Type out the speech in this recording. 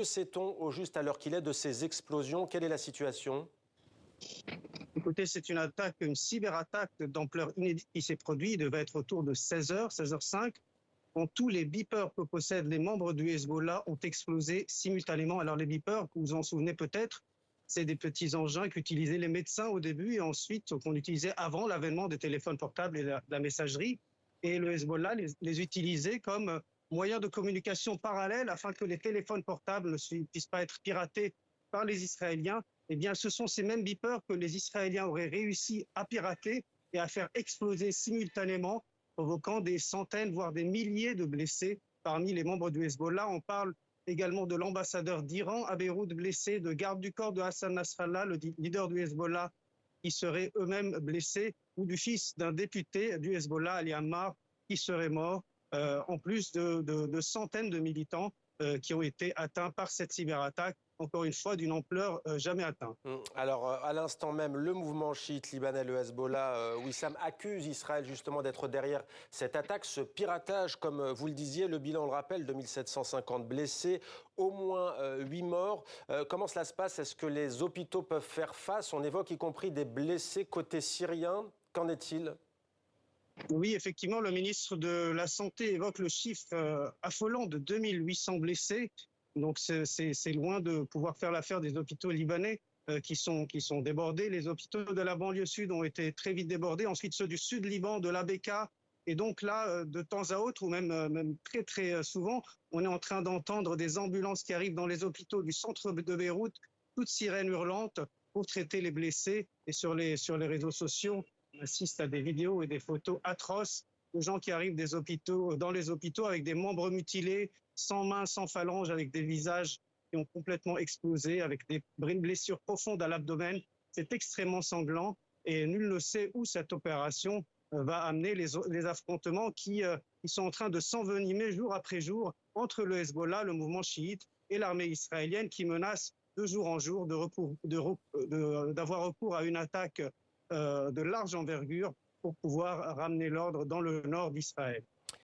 Que sait-on au juste à l'heure qu'il est de ces explosions? Quelle est la situation? Écoutez, c'est une attaque, une cyberattaque d'ampleur inédite qui s'est produite. Il devait être autour de 16h, 16h05, quand tous les beepers que possèdent les membres du Hezbollah ont explosé simultanément. Alors les beepers, vous vous en souvenez peut-être, c'est des petits engins qu'utilisaient les médecins au début et ensuite qu'on utilisait avant l'avènement des téléphones portables et de la messagerie. Et le Hezbollah les utilisait comme moyen de communication parallèle afin que les téléphones portables ne puissent pas être piratés par les Israéliens. Eh bien, ce sont ces mêmes beepers que les Israéliens auraient réussi à pirater et à faire exploser simultanément, provoquant des centaines, voire des milliers de blessés parmi les membres du Hezbollah. On parle également de l'ambassadeur d'Iran à Beyrouth blessé, de gardes du corps de Hassan Nasrallah, le leader du Hezbollah, qui seraient eux-mêmes blessés, ou du fils d'un député du Hezbollah, Ali Ammar, qui serait mort, en plus de centaines de militants qui ont été atteints par cette cyberattaque, encore une fois d'une ampleur jamais atteinte. Alors, à l'instant même, le mouvement chiite libanais, le Hezbollah, Wissam, accuse Israël justement d'être derrière cette attaque, ce piratage, comme vous le disiez. Le bilan, on le rappelle, 2750 blessés, au moins 8 morts. Comment cela se passe? Est-ce que les hôpitaux peuvent faire face? On évoque y compris des blessés côté syrien. Qu'en est-il? Oui, effectivement, le ministre de la Santé évoque le chiffre affolant de 2800 blessés. Donc, c'est loin de pouvoir faire l'affaire des hôpitaux libanais qui sont débordés. Les hôpitaux de la banlieue sud ont été très vite débordés. Ensuite, ceux du sud Liban, de l'ABK. Et donc là, de temps à autre, ou même très, très souvent, on est en train d'entendre des ambulances qui arrivent dans les hôpitaux du centre de Beyrouth, toutes sirènes hurlantes pour traiter les blessés. Et sur les réseaux sociaux, on assiste à des vidéos et des photos atroces de gens qui arrivent dans les hôpitaux avec des membres mutilés, sans mains, sans phalanges, avec des visages qui ont complètement explosé, avec des blessures profondes à l'abdomen. C'est extrêmement sanglant et nul ne sait où cette opération va amener les affrontements qui sont en train de s'envenimer jour après jour entre le Hezbollah, le mouvement chiite, et l'armée israélienne qui menace de jour en jour d'avoir recours à une attaque de large envergure pour pouvoir ramener l'ordre dans le nord d'Israël.